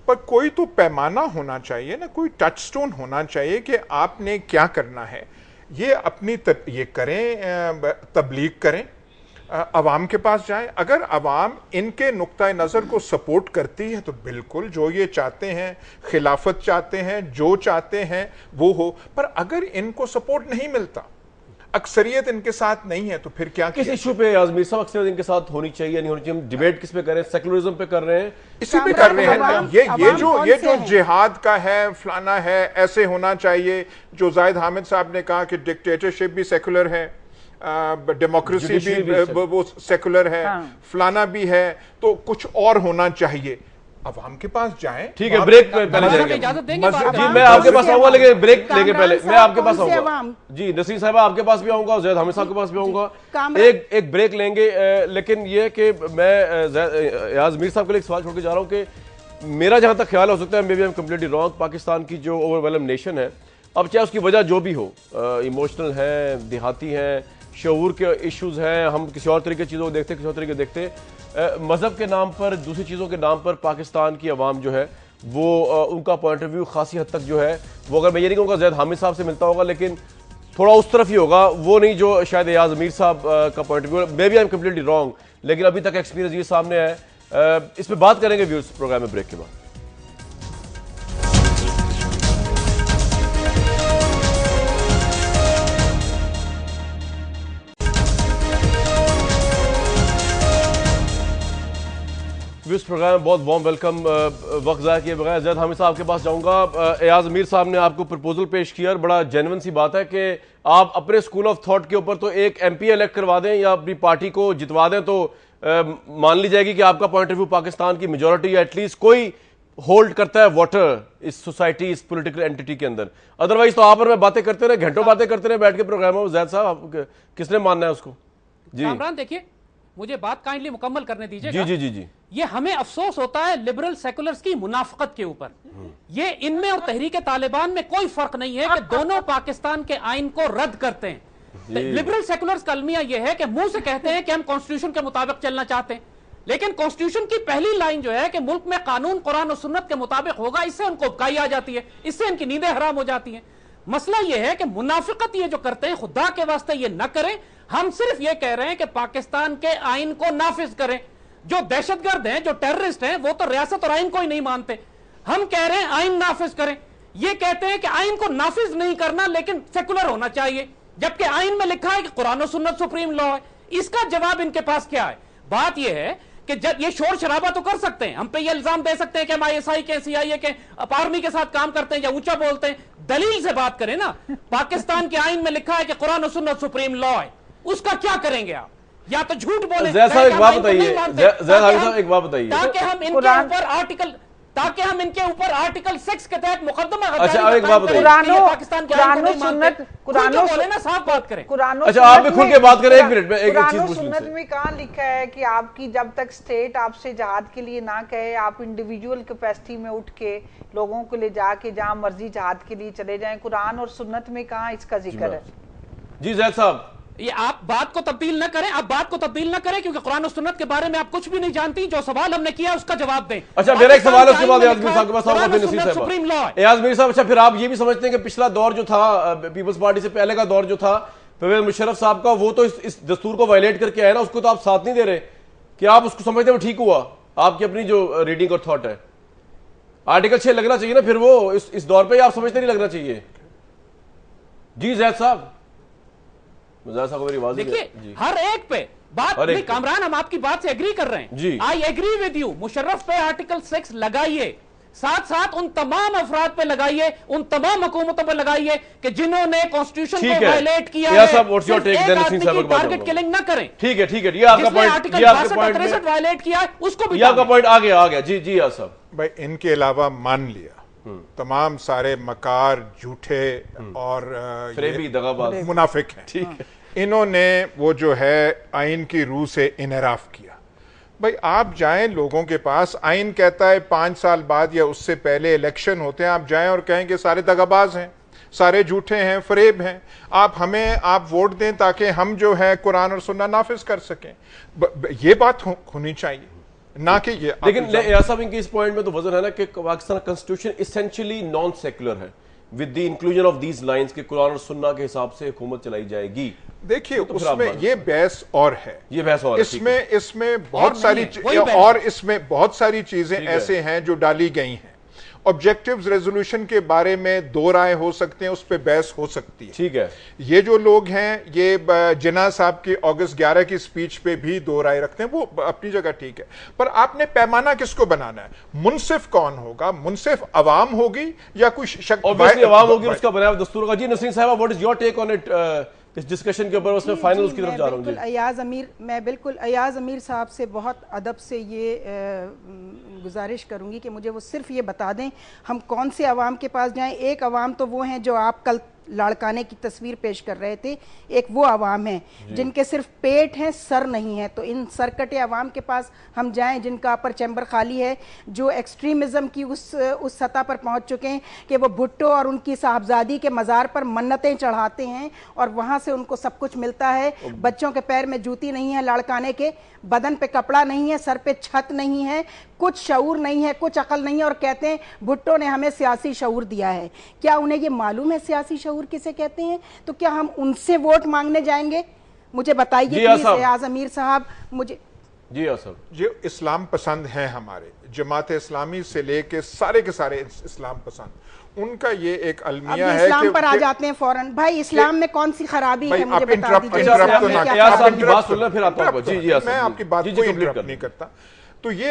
पर कोई तो पैमाना होना चाहिए ना, कोई टचस्टोन होना चाहिए कि आपने क्या करना है। ये अपनी ये करें, तबलीग करें, अवाम के पास जाएं। अगर अवाम इनके नुक्ता नज़र को सपोर्ट करती है तो बिल्कुल जो ये चाहते हैं, खिलाफत चाहते हैं, जो चाहते हैं वो हो। पर अगर इनको सपोर्ट नहीं मिलता, अक्सरियत इनके साथ नहीं है, तो फिर क्या किस इशू पे आजमी साहब अक्सरियत इनके साथ होनी चाहिए नहीं होनी चाहिए? हम डिबेट किस पे कर रहे हैं? सेकुलरिज्म पे कर रहे हैं, इसी पे कर रहे हैं। ये जो जिहाद का है, फलाना है, ऐसे होना चाहिए। जो जायद हामिद साहब ने कहा कि डिक्टेटरशिप भी सेकुलर है, डेमोक्रेसी भी वो सेकुलर है, फलाना भी है, तो कुछ और होना चाहिए। अवाम के पास जाएं। ठीक है, ब्रेक पहले जाएंगे जी, मैं आपके पास आऊंगा, लेकिन ब्रेक लेंगे पहले। मैं आपके पास आऊंगा जी, नसीर साहब आपके पास भी आऊंगा, जैद हामिद साहब के पास भी आऊंगा। एक ब्रेक लेंगे, लेकिन ये कि मैं याज मीर साहब के लिए एक सवाल छोड़ के जा रहा हूँ कि मेरा जहां तक ख्याल हो सकता है, may be I am completely wrong, Pakistan की जो ओवरवेलम नेशन है, अब चाहे उसकी वजह जो भी हो, इमोशनल है, देहाती है, शऊर के इश्यूज हैं, हम किसी और तरीके चीज़ों को देखते, किसी और तरीके देखते, मज़हब के नाम पर, दूसरी चीज़ों के नाम पर पाकिस्तान की आवाम जो है वो उनका पॉइंट ऑफ व्यू खासी हद तक जो है वो, अगर मैं ये नहीं कहूँगा जैद हामिद साहब से मिलता होगा, लेकिन थोड़ा उस तरफ ही होगा, वो नहीं जो शायद एयाज अमीर साहब का point of view. May be I am completely wrong, लेकिन अभी तक एक्सपीरियंस ये सामने है। इस पर बात करेंगे व्यूअर्स प्रोग्राम में ब्रेक के बाद। व्यूज प्रोग्राम में बहुत वार्म वेलकम। वक्त ज़ाया किए बगैर जैद हामिद साहब के पास जाऊंगा। एयाज अमीर साहब ने आपको प्रपोजल पेश किया और बड़ा जेन्युइन सी बात है कि आप अपने स्कूल ऑफ थॉट के ऊपर तो एक MP इलेक्ट करवा दें या अपनी पार्टी को जितवा दें तो मान ली जाएगी कि आपका पॉइंट ऑफ व्यू पाकिस्तान की मेजोरिटी या एटलीस्ट कोई होल्ड करता है वाटर इस सोसाइटी, इस पॉलिटिकल एंटिटी के अंदर। अदरवाइज तो आप और मैं बातें करते रहे, घंटों बातें करते रहे बैठ के प्रोग्रामों में। जैद साहब किसने मानना है उसको? जी कामरान, देखिए मुझे बात काइंडली मुकम्मल करने दीजिए। जी जी जी जी। ये हमें अफसोस होता है लिबरल सेकुलर्स की मुनाफिकत के ऊपर। ये इनमें और तहरीक तालिबान में कोई फर्क नहीं है कि दोनों पाकिस्तान के आइन को रद्द करते हैं। लिबरल सेकुलर्स का अलमिया यह है कि मुंह से कहते हैं कि हम कॉन्स्टिट्यूशन के मुताबिक चलना चाहते हैं, लेकिन कॉन्स्टिट्यूशन की पहली लाइन जो है कि मुल्क में कानून कुरान और सुन्नत के मुताबिक होगा, इससे उनको उबकाई आ जाती है, इससे इनकी नींदें हराम हो जाती हैं। मसला यह है कि मुनाफिकत ये जो करते हैं, खुदा के वास्ते ये न करें। हम सिर्फ ये कह रहे हैं कि पाकिस्तान के आइन को नाफिज करें। जो दहशतगर्द हैं, जो टेररिस्ट हैं, वो तो रियासत और आइन को ही नहीं मानते। हम कह रहे हैं आइन नाफिज करें। ये कहते हैं कि आइन को नाफिज नहीं करना लेकिन सेकुलर होना चाहिए, जबकि आइन में लिखा है कि कुरान और सुन्नत सुप्रीम लॉ है। इसका जवाब इनके पास क्या है? बात यह है कि जब ये शोर शराबा तो कर सकते हैं, हम पे ये इल्जाम दे सकते हैं कि हम ISI के, CIA के, आर्मी के साथ काम करते हैं या ऊंचा बोलते हैं। दलील से बात करें ना। पाकिस्तान के आइन में लिखा है कि कुरान और सुन्नत सुप्रीम लॉ है, उसका क्या करेंगे आप? या तो झूठ बोले। एक बात बताइए, एक बात बताइए, ताकि हम इनके ऊपर आर्टिकल 6 के तहत मुकदमा। अच्छा एक बात बताइए, पाकिस्तान के बोले ना, साफ बात करें। अच्छा आप भी खुल के बात करें। एक मिनट में एक चीज पूछ सुन्नत में कहाँ लिखा है कि आपकी जब तक स्टेट आपसे जहाद के लिए ना कहे, आप इंडिविजुअल कैपेसिटी में उठ के लोगों को ले जाके जहाँ मर्जी जहाद के लिए चले जाएं? कुरान और सुन्नत में कहाँ इसका जिक्र है? जी जैद साहब, ये आप बात को तब्दील न करें, आप बात को तब्दील न करें, क्योंकि कुरान और सुन्नत के बारे में आप कुछ भी नहीं जानती। जो सवाल हमने किया उसका जवाब दें। अच्छा मेरा एक सवाल है, उसके बाद एयाज मीर साहब के पास आऊंगा, फिर नसीर साहब। एयाज मीर साहब, अच्छा फिर आप ये भी समझते हैं कि पिछला दौर जो था, पीपल्स पार्टी से पहले का दौर जो था परवेज मुशर्रफ साहब का, वो तो इस दस्तूर को वायलेट करके आया ना, उसको तो आप साथ नहीं दे रहे? कि आप उसको समझते हैं वो ठीक हुआ? आपकी अपनी जो रीडिंग और थॉट है, आर्टिकल 6 लगना चाहिए ना फिर वो इस दौर पर, आप समझते नहीं लगना चाहिए? जी जैद साहब, देखिए हर एक पे बात नहीं। कामरान, हम आपकी बात से एग्री कर रहे हैं। I agree with you. Musharraf पे आर्टिकल 6 लगाइए, साथ साथ उन तमाम अफराद पे लगाइए, उन तमाम हुकूमतों पे लगाइए कि जिन्होंने कॉन्स्टिट्यूशन को वायलेट किया है। टारगेट किलिंग न करें। ठीक है ठीक है, ये आपका पॉइंट, आर्टिकल 63 वायलेट किया है, उसको भी आपका पॉइंट आ गया। जी जी साहब। भाई इनके अलावा मान लिया तमाम सारे मकार, झूठे और मुनाफिक हैं। ठीक है, इन्होंने वो जो है आइन की रूह से इनहराफ किया। भाई आप जाएं लोगों के पास, आइन कहता है 5 साल बाद या उससे पहले इलेक्शन होते हैं, आप जाएं और कहें कि सारे दगाबाज हैं, सारे झूठे हैं, फरेब हैं, आप वोट दें ताकि हम जो है कुरान और सुन्नत नाफिज कर सकें। ये बात होनी चाहिए, ना कि ये। लेकिन एयाज साहब इनके इस पॉइंट में तो वजन है ना कि Pakistan constitution essentially non secular है, with the inclusion of these lines कि कुरान और सुन्नत के हिसाब से हुकूमत चलाई जाएगी। देखिए तो उसमें ये बहस और है, ये बहस और इसमें बहुत सारी और इसमें बहुत सारी चीजें ऐसे हैं जो डाली गई हैं। ऑब्जेक्टिव्स रेजोल्यूशन के बारे में 2 राय हो सकते हैं, उस पर बहस हो सकती है। ठीक है, ये जो लोग हैं, ये जिन्ना साहब की अगस्त 11 की स्पीच पे भी 2 राय रखते हैं, वो अपनी जगह ठीक है। पर आपने पैमाना किसको बनाना है? मुनसिफ कौन होगा? मुनसिफ अवाम होगी या कोई शख्स? ऑब्वियसली अवाम होगी, उसका बनाया दस्तूर होगा। जी नसीर साहब, what is your take on it? इस डिस्कशन के ऊपर उसमें फाइनल उसकी तरफ जा रहा हूँ। मैं बिल्कुल अयाज अमीर साहब से बहुत अदब से ये गुजारिश करूँगी कि मुझे वो सिर्फ ये बता दें हम कौन से अवाम के पास जाएं। एक अवाम तो वो हैं जो आप कल लाड़काने की तस्वीर पेश कर रहे थे, एक वो अवाम है जिनके सिर्फ पेट हैं, सर नहीं है। तो इन सरकटे अवाम के पास हम जाएं जिनका अपर चैम्बर खाली है, जो एक्सट्रीमिज़म की उस सतह पर पहुंच चुके हैं कि वो भुट्टो और उनकी साहबजादी के मज़ार पर मन्नतें चढ़ाते हैं और वहाँ से उनको सब कुछ मिलता है। बच्चों के पैर में जूती नहीं है लाड़काने के, बदन पे कपड़ा नहीं है, सर पे छत नहीं है, कुछ शऊर नहीं है, कुछ अकल नहीं है, और कहते हैं भुट्टो ने हमें सियासी शऊर दिया है। क्या उन्हें ये मालूम है सियासी शऊर किसे कहते हैं? तो क्या हम उनसे वोट मांगने जाएंगे? मुझे बताइए प्लीज एयाज अमीर साहब। मुझे जी साहब, जो इस्लाम पसंद हैं हमारे जमात इस्लामी से लेके सारे के सारे इस्लाम पसंद, उनका ये एक अलमिया है इस्लाम पर आ जाते हैं फौरन। भाई इस्लाम में कौन सी खराबी है मुझे बता दीजिए। मैं आपकी बात को इंटरप्ट नहीं करता। तो ये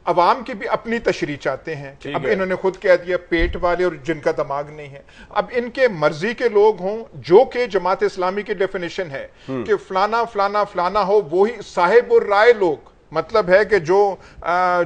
अवाम की भी अपनी तशरीह चाहते हैं। अब इन्होंने खुद कह दिया पेट वाले और जिनका दिमाग नहीं है। अब इनके मर्जी के लोग हों, जो कि जमात इस्लामी की डेफिनेशन है कि फलाना फलाना फलाना हो, वही साहिब और राय लोग, मतलब है कि जो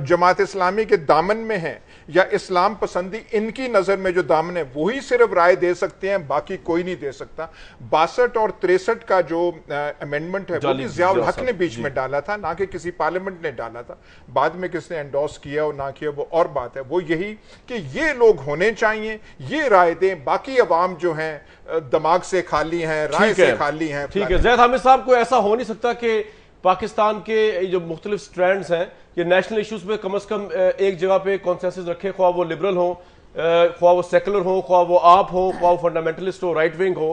जमात इस्लामी के दामन में है या इस्लाम पसंदी इनकी नजर में जो दामन है वही सिर्फ राय दे सकते हैं, बाकी कोई नहीं दे सकता। 62 और 63 का जो अमेंडमेंट है वो भी ज़ियाउल हक ने बीच में डाला था, ना कि किसी पार्लियामेंट ने डाला था। बाद में किसने एंडोर्स किया और ना किया वो और बात है। वो यही कि ये लोग होने चाहिए, ये राय दें, बाकी अवाम जो है दिमाग से खाली हैं, राय से खाली हैं। ठीक है ज़ैद हामिद साहब, को ऐसा हो नहीं सकता कि पाकिस्तान के जो मुख्तलिफ स्ट्रैंड्स हैं ये नेशनल इश्यूज पे कम से कम एक जगह पे कॉन्सेंसस रखे, ख्वाह वो लिबरल हो, ख्वाह वो सेकुलर हो, ख्वाह वो आप हो, ख्वाह वो फंडामेंटलिस्ट हो, राइट विंग हो।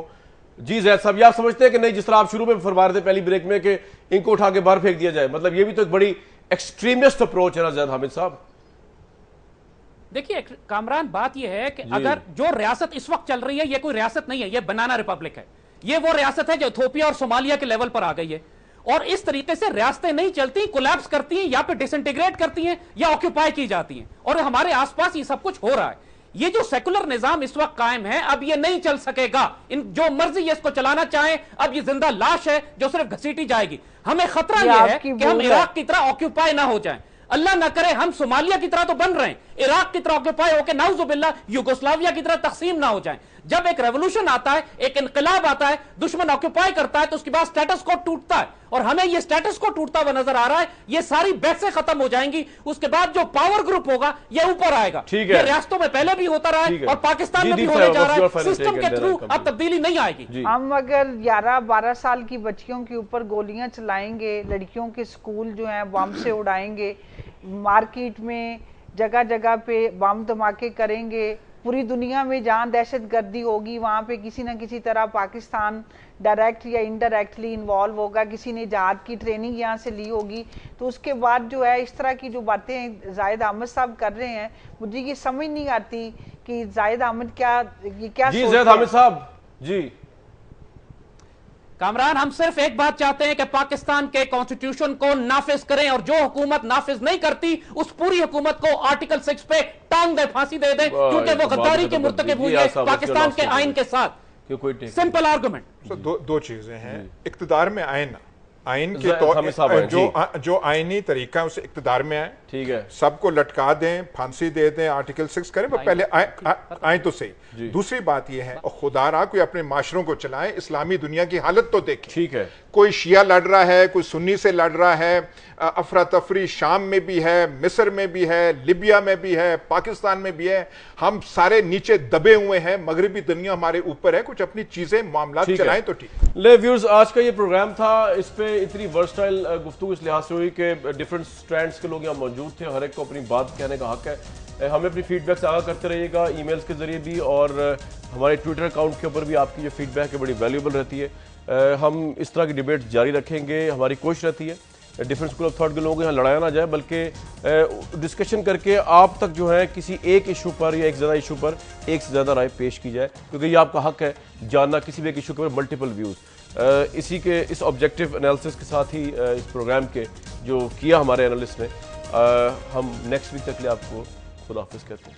जी ज़ैद साहब, ये आप समझते हैं कि नहीं, जिस तरह आप शुरू में फरमा रहे थे पहली ब्रेक में कि इनको उठा के बाहर फेंक दिया जाए, मतलब ये भी तो एक बड़ी एक्सट्रीमिस्ट अप्रोच है ना ज़ैद हामिद साहब? देखिए कामरान, बात यह है कि अगर जो रियासत इस वक्त चल रही है ये कोई रियासत नहीं है, ये बनाना रिपब्लिक है। ये वो रियासत है जो इथोपिया और सोमालिया के लेवल पर आ गई है। और इस तरीके से रियासतें नहीं चलती, कोलैप्स करती हैं, या फिर डिसइंटीग्रेट करती हैं या ऑक्यूपाई की जाती हैं। और हमारे आसपास ये सब कुछ हो रहा है। ये जो सेकुलर निजाम इस वक्त कायम है, अब ये नहीं चल सकेगा। इन जो मर्जी ये इसको चलाना चाहे, अब ये जिंदा लाश है जो सिर्फ घसीटी जाएगी। हमें खतरा यह है कि हम इराक की तरह ऑक्यूपाई ना हो जाएं। अल्लाह ना करे हम सोमालिया की तरह तो बन रहे हैं, इराक की तरह ऑक्यूपाई होकर नाउजुबिल्लाह यूगोस्लाविया की तरह तकसीम ना हो जाएं। जब एक रेवोल्यूशन आता है, एक इनकलाब आता है, दुश्मन ऑक्यूपाई करता है, तो उसके बाद स्टेटस को टूटता है। और हमें ये स्टेटस को टूटता हुआ नजर आ रहा है। ये सारी बहसें खत्म हो जाएंगी, उसके बाद जो पावर ग्रुप होगा ये ऊपर आएगा। ये रियासतों में पहले भी होता रहा है और पाकिस्तान में भी होने जा रहा है। सिस्टम के थ्रू अब तब्दीली नहीं आएगी। हम अगर 11-12 साल की बच्चियों के ऊपर गोलियां चलाएंगे, लड़कियों के स्कूल जो है बम से उड़ाएंगे, मार्केट में जगह जगह पे बम धमाके करेंगे, पूरी दुनिया में जहाँ दहशतगर्दी होगी वहाँ पे किसी न किसी तरह पाकिस्तान डायरेक्ट या इनडायरेक्टली इन्वॉल्व होगा, किसी ने जहाद की ट्रेनिंग यहाँ से ली होगी। तो उसके बाद जो है इस तरह की जो बातें जाहिद अहमद साहब कर रहे हैं, मुझे ये समझ नहीं आती कि जाहिद अहमद क्या जी जाहिद अहमद साहब जी। कामरान, हम सिर्फ एक बात चाहते हैं कि पाकिस्तान के कॉन्स्टिट्यूशन को नाफिज करें, और जो हुकूमत नाफिज नहीं करती उस पूरी हुकूमत को आर्टिकल 6 पे टांग दे, फांसी दे दे, क्योंकि वो गद्दारी के मुर्तकिब हुई है पाकिस्तान के आइन के साथ। Simple argument. दो चीजें हैं, इक्तदार में आए ना, आइन के तो जो आइनी तरीका है उसे इक्तदार में आए, ठीक है, सबको लटका दें, फांसी दे दें, आर्टिकल 6 करें, पर पहले आए तो सही। दूसरी बात यह है, खुदा रहा कोई अपने माशरों को चलाए, इस्लामी दुनिया की हालत तो देखें, ठीक है। कोई शिया लड़ रहा है, कोई सुन्नी से लड़ रहा है, अफरा तफरी शाम में भी है, मिस्र में भी है, लिबिया में भी है, पाकिस्तान में भी है। हम सारे नीचे दबे हुए हैं, मगरबी दुनिया हमारे ऊपर है, कुछ अपनी चीजें मामला चलाएं तो ठीक। ले व्यूअर्स, आज का ये प्रोग्राम था, इस पे इतनी वर्सटाइल गुफ्तगू इस लिहाज से हुई कि डिफरेंट स्ट्रैंड्स के लोग यहाँ मौजूद थे, हर एक को अपनी बात कहने का हक है। हमें अपनी फीडबैक से आगाह करते रहिएगा ईमेल्स के जरिए भी, और हमारे ट्विटर अकाउंट के ऊपर भी आपकी जो फीडबैक है बड़ी वैल्यूएबल रहती है। हम इस तरह की डिबेट जारी रखेंगे। हमारी कोशिश रहती है डिफरेंट स्कूल ऑफ थॉट के लोगों को यहाँ लड़ाया ना जाए, बल्कि डिस्कशन करके आप तक जो है किसी एक इशू पर या एक ज़्यादा इशू पर एक से ज़्यादा राय पेश की जाए, क्योंकि ये आपका हक है जानना किसी भी एक इशू के ऊपर मल्टीपल व्यूज़। इसी के इस ऑब्जेक्टिव एनालिसिस के साथ ही इस प्रोग्राम के जो किया हमारे एनालिस्ट ने, हम नेक्स्ट वीक तक के लिए आपको खुदा हाफिज़ कहते हैं।